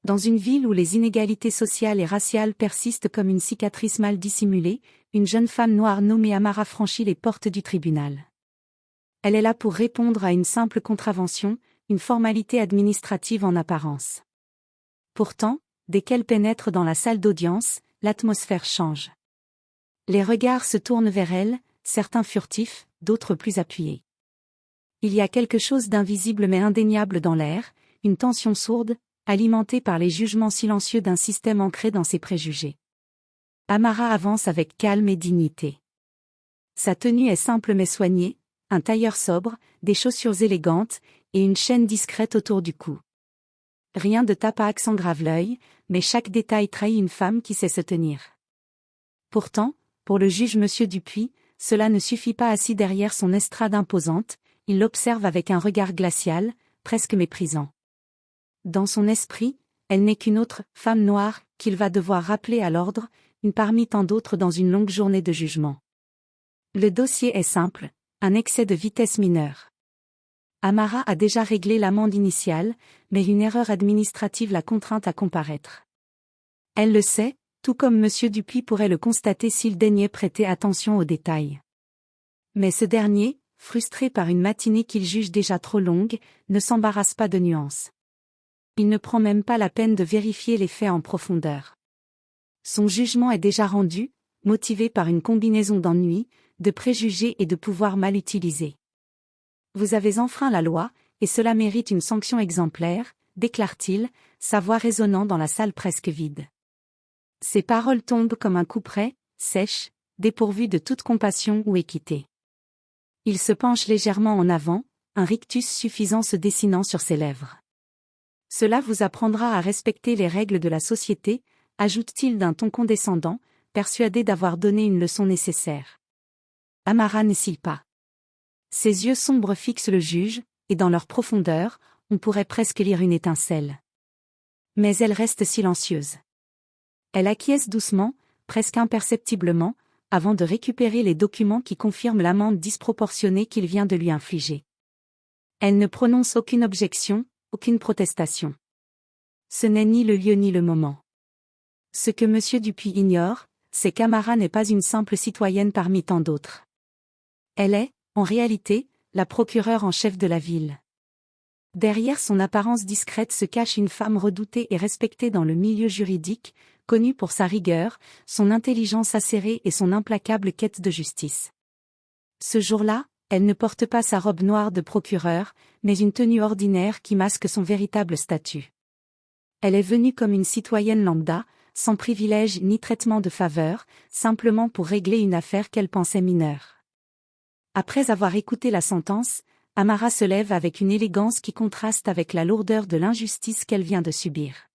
Dans une ville où les inégalités sociales et raciales persistent comme une cicatrice mal dissimulée, une jeune femme noire nommée Amara franchit les portes du tribunal. Elle est là pour répondre à une simple contravention, une formalité administrative en apparence. Pourtant, dès qu'elle pénètre dans la salle d'audience, l'atmosphère change. Les regards se tournent vers elle, certains furtifs, d'autres plus appuyés. Il y a quelque chose d'invisible mais indéniable dans l'air, une tension sourde, alimentée par les jugements silencieux d'un système ancré dans ses préjugés. Amara avance avec calme et dignité. Sa tenue est simple mais soignée, un tailleur sobre, des chaussures élégantes, et une chaîne discrète autour du cou. Rien de tapac s'engrave l'œil, mais chaque détail trahit une femme qui sait se tenir. Pourtant, pour le juge Monsieur Dupuis, cela ne suffit pas. Assis derrière son estrade imposante, il l'observe avec un regard glacial, presque méprisant. Dans son esprit, elle n'est qu'une autre femme noire qu'il va devoir rappeler à l'ordre, une parmi tant d'autres dans une longue journée de jugement. Le dossier est simple, un excès de vitesse mineur. Amara a déjà réglé l'amende initiale, mais une erreur administrative l'a contrainte à comparaître. Elle le sait, tout comme Monsieur Dupuis pourrait le constater s'il daignait prêter attention aux détails. Mais ce dernier, frustré par une matinée qu'il juge déjà trop longue, ne s'embarrasse pas de nuances. Il ne prend même pas la peine de vérifier les faits en profondeur. Son jugement est déjà rendu, motivé par une combinaison d'ennuis, de préjugés et de pouvoirs mal utilisés. Vous avez enfreint la loi, et cela mérite une sanction exemplaire, déclare-t-il, sa voix résonnant dans la salle presque vide. Ses paroles tombent comme un couperet, sèches, dépourvues de toute compassion ou équité. Il se penche légèrement en avant, un rictus suffisant se dessinant sur ses lèvres. Cela vous apprendra à respecter les règles de la société, ajoute-t-il d'un ton condescendant, persuadé d'avoir donné une leçon nécessaire. Amara ne cille pas. Ses yeux sombres fixent le juge, et dans leur profondeur, on pourrait presque lire une étincelle. Mais elle reste silencieuse. Elle acquiesce doucement, presque imperceptiblement, avant de récupérer les documents qui confirment l'amende disproportionnée qu'il vient de lui infliger. Elle ne prononce aucune objection, aucune protestation. Ce n'est ni le lieu ni le moment. Ce que Monsieur Dupuis ignore, c'est qu'Amara n'est pas une simple citoyenne parmi tant d'autres. Elle est, en réalité, la procureure en chef de la ville. Derrière son apparence discrète se cache une femme redoutée et respectée dans le milieu juridique, connue pour sa rigueur, son intelligence acérée et son implacable quête de justice. Ce jour-là, elle ne porte pas sa robe noire de procureur, mais une tenue ordinaire qui masque son véritable statut. Elle est venue comme une citoyenne lambda, sans privilège ni traitement de faveur, simplement pour régler une affaire qu'elle pensait mineure. Après avoir écouté la sentence, Amara se lève avec une élégance qui contraste avec la lourdeur de l'injustice qu'elle vient de subir.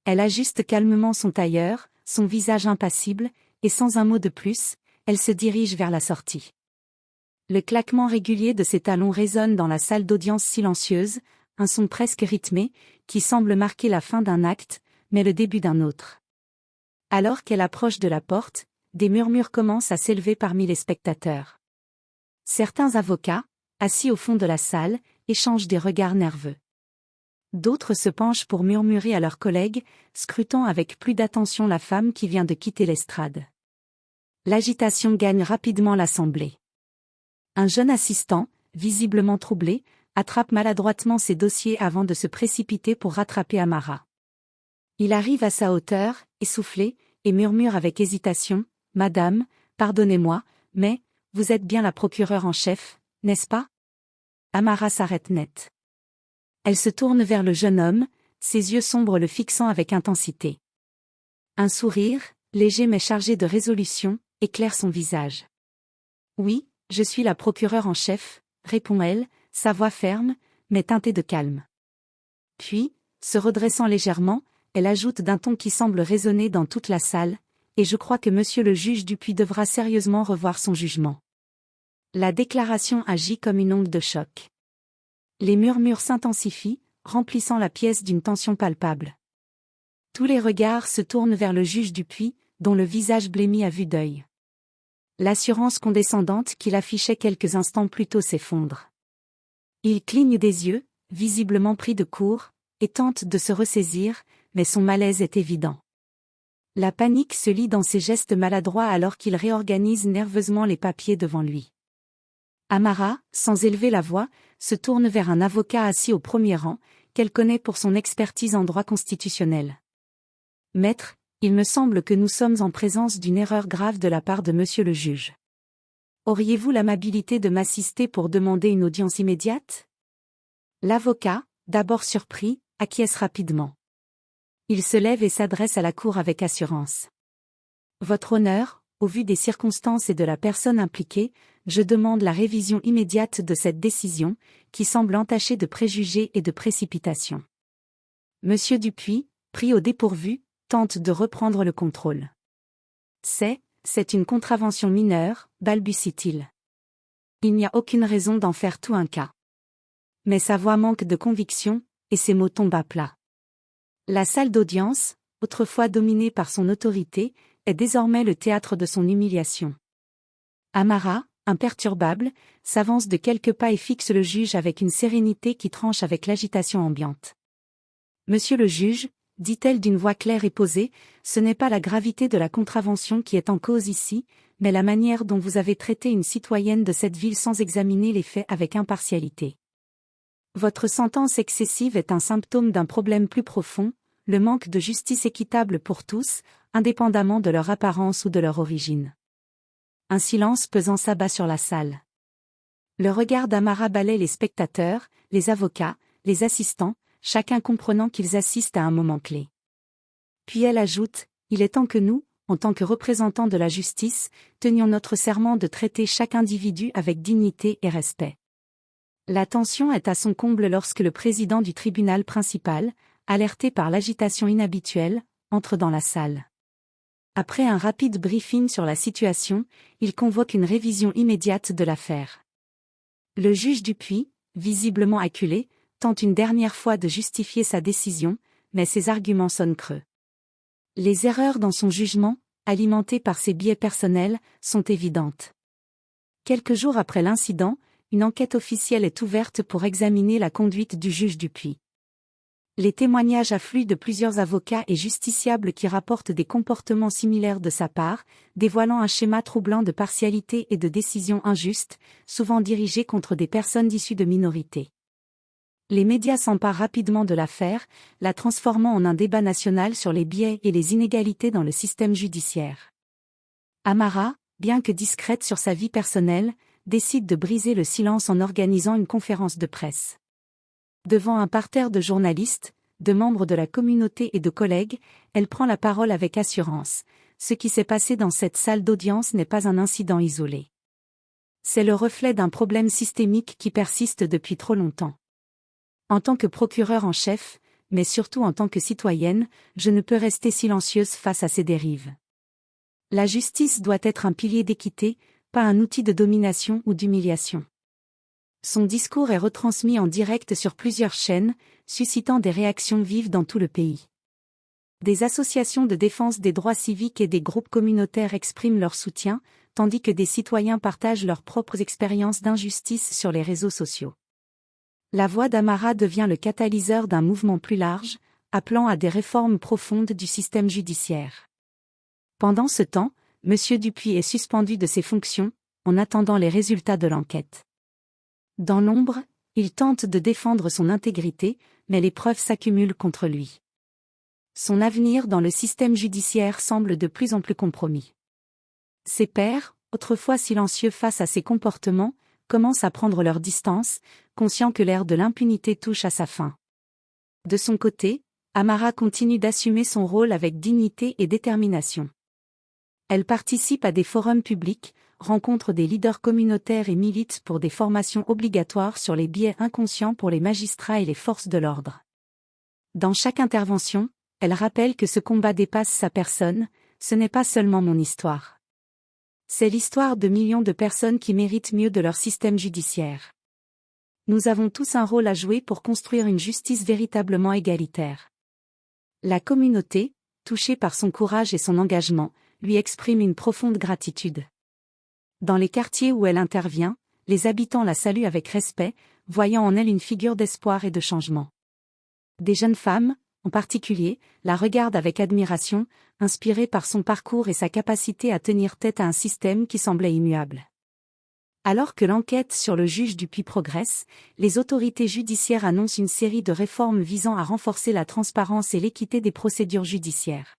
Elle ajuste calmement son tailleur, son visage impassible, et sans un mot de plus, elle se dirige vers la sortie. Le claquement régulier de ses talons résonne dans la salle d'audience silencieuse, un son presque rythmé, qui semble marquer la fin d'un acte, mais le début d'un autre. Alors qu'elle approche de la porte, des murmures commencent à s'élever parmi les spectateurs. Certains avocats, assis au fond de la salle, échangent des regards nerveux. D'autres se penchent pour murmurer à leurs collègues, scrutant avec plus d'attention la femme qui vient de quitter l'estrade. L'agitation gagne rapidement l'assemblée. Un jeune assistant, visiblement troublé, attrape maladroitement ses dossiers avant de se précipiter pour rattraper Amara. Il arrive à sa hauteur, essoufflé, et murmure avec hésitation, « Madame, pardonnez-moi, mais, vous êtes bien la procureure en chef, n'est-ce pas ?» Amara s'arrête net. Elle se tourne vers le jeune homme, ses yeux sombres le fixant avec intensité. Un sourire, léger mais chargé de résolution, éclaire son visage. « Oui, je suis la procureure en chef, » répond-elle, sa voix ferme, mais teintée de calme. Puis, se redressant légèrement, elle ajoute d'un ton qui semble résonner dans toute la salle, « Et je crois que Monsieur le juge Dupuis devra sérieusement revoir son jugement. » La déclaration agit comme une onde de choc. Les murmures s'intensifient, remplissant la pièce d'une tension palpable. Tous les regards se tournent vers le juge Dupuis, dont le visage blêmit à vue d'œil. L'assurance condescendante qu'il affichait quelques instants plus tôt s'effondre. Il cligne des yeux, visiblement pris de court, et tente de se ressaisir, mais son malaise est évident. La panique se lit dans ses gestes maladroits alors qu'il réorganise nerveusement les papiers devant lui. Amara, sans élever la voix, se tourne vers un avocat assis au premier rang, qu'elle connaît pour son expertise en droit constitutionnel. « Maître, il me semble que nous sommes en présence d'une erreur grave de la part de monsieur le juge. Auriez-vous l'amabilité de m'assister pour demander une audience immédiate ?» L'avocat, d'abord surpris, acquiesce rapidement. Il se lève et s'adresse à la cour avec assurance. « Votre honneur, au vu des circonstances et de la personne impliquée, je demande la révision immédiate de cette décision, qui semble entachée de préjugés et de précipitation. » Monsieur Dupuis, pris au dépourvu, tente de reprendre le contrôle. « C'est une contravention mineure, balbutie-t-il. Il n'y a aucune raison d'en faire tout un cas. » Mais sa voix manque de conviction, et ses mots tombent à plat. La salle d'audience, autrefois dominée par son autorité, est désormais le théâtre de son humiliation. Amara, imperturbable, s'avance de quelques pas et fixe le juge avec une sérénité qui tranche avec l'agitation ambiante. « Monsieur le juge, dit-elle d'une voix claire et posée, ce n'est pas la gravité de la contravention qui est en cause ici, mais la manière dont vous avez traité une citoyenne de cette ville sans examiner les faits avec impartialité. Votre sentence excessive est un symptôme d'un problème plus profond, le manque de justice équitable pour tous, indépendamment de leur apparence ou de leur origine. » Un silence pesant s'abat sur la salle. Le regard d'Amara balaie les spectateurs, les avocats, les assistants, chacun comprenant qu'ils assistent à un moment clé. Puis elle ajoute, « Il est temps que nous, en tant que représentants de la justice, tenions notre serment de traiter chaque individu avec dignité et respect. » La tension est à son comble lorsque le président du tribunal principal, alerté par l'agitation inhabituelle, entre dans la salle. Après un rapide briefing sur la situation, il convoque une révision immédiate de l'affaire. Le juge Dupuis, visiblement acculé, tente une dernière fois de justifier sa décision, mais ses arguments sonnent creux. Les erreurs dans son jugement, alimentées par ses biais personnels, sont évidentes. Quelques jours après l'incident, une enquête officielle est ouverte pour examiner la conduite du juge Dupuis. Les témoignages affluent de plusieurs avocats et justiciables qui rapportent des comportements similaires de sa part, dévoilant un schéma troublant de partialité et de décisions injustes, souvent dirigées contre des personnes issues de minorités. Les médias s'emparent rapidement de l'affaire, la transformant en un débat national sur les biais et les inégalités dans le système judiciaire. Amara, bien que discrète sur sa vie personnelle, décide de briser le silence en organisant une conférence de presse. Devant un parterre de journalistes, de membres de la communauté et de collègues, elle prend la parole avec assurance. Ce qui s'est passé dans cette salle d'audience n'est pas un incident isolé. C'est le reflet d'un problème systémique qui persiste depuis trop longtemps. En tant que procureur en chef, mais surtout en tant que citoyenne, je ne peux rester silencieuse face à ces dérives. La justice doit être un pilier d'équité, pas un outil de domination ou d'humiliation. Son discours est retransmis en direct sur plusieurs chaînes, suscitant des réactions vives dans tout le pays. Des associations de défense des droits civiques et des groupes communautaires expriment leur soutien, tandis que des citoyens partagent leurs propres expériences d'injustice sur les réseaux sociaux. La voix d'Amara devient le catalyseur d'un mouvement plus large, appelant à des réformes profondes du système judiciaire. Pendant ce temps, M. Dupuis est suspendu de ses fonctions, en attendant les résultats de l'enquête. Dans l'ombre, il tente de défendre son intégrité, mais les preuves s'accumulent contre lui. Son avenir dans le système judiciaire semble de plus en plus compromis. Ses pairs, autrefois silencieux face à ses comportements, commencent à prendre leur distance, conscients que l'ère de l'impunité touche à sa fin. De son côté, Amara continue d'assumer son rôle avec dignité et détermination. Elle participe à des forums publics, rencontre des leaders communautaires et milite pour des formations obligatoires sur les biais inconscients pour les magistrats et les forces de l'ordre. Dans chaque intervention, elle rappelle que ce combat dépasse sa personne, ce n'est pas seulement mon histoire. C'est l'histoire de millions de personnes qui méritent mieux de leur système judiciaire. Nous avons tous un rôle à jouer pour construire une justice véritablement égalitaire. La communauté, touchée par son courage et son engagement, lui exprime une profonde gratitude. Dans les quartiers où elle intervient, les habitants la saluent avec respect, voyant en elle une figure d'espoir et de changement. Des jeunes femmes, en particulier, la regarde avec admiration, inspirée par son parcours et sa capacité à tenir tête à un système qui semblait immuable. Alors que l'enquête sur le juge Dupuis progresse, les autorités judiciaires annoncent une série de réformes visant à renforcer la transparence et l'équité des procédures judiciaires.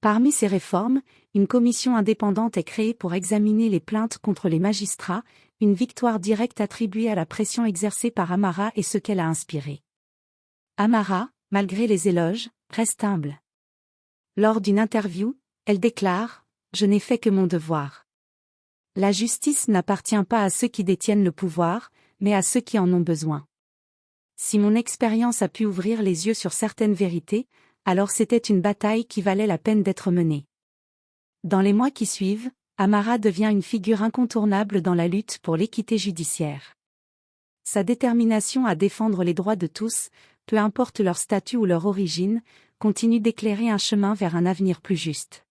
Parmi ces réformes, une commission indépendante est créée pour examiner les plaintes contre les magistrats, une victoire directe attribuée à la pression exercée par Amara et ce qu'elle a inspiré. Amara, malgré les éloges, reste humble. Lors d'une interview, elle déclare « Je n'ai fait que mon devoir. La justice n'appartient pas à ceux qui détiennent le pouvoir, mais à ceux qui en ont besoin. Si mon expérience a pu ouvrir les yeux sur certaines vérités, alors c'était une bataille qui valait la peine d'être menée. » Dans les mois qui suivent, Amara devient une figure incontournable dans la lutte pour l'équité judiciaire. Sa détermination à défendre les droits de tous, peu importe leur statut ou leur origine, continue d'éclairer un chemin vers un avenir plus juste.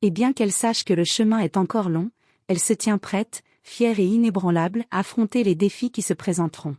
Et bien qu'elle sache que le chemin est encore long, elle se tient prête, fière et inébranlable à affronter les défis qui se présenteront.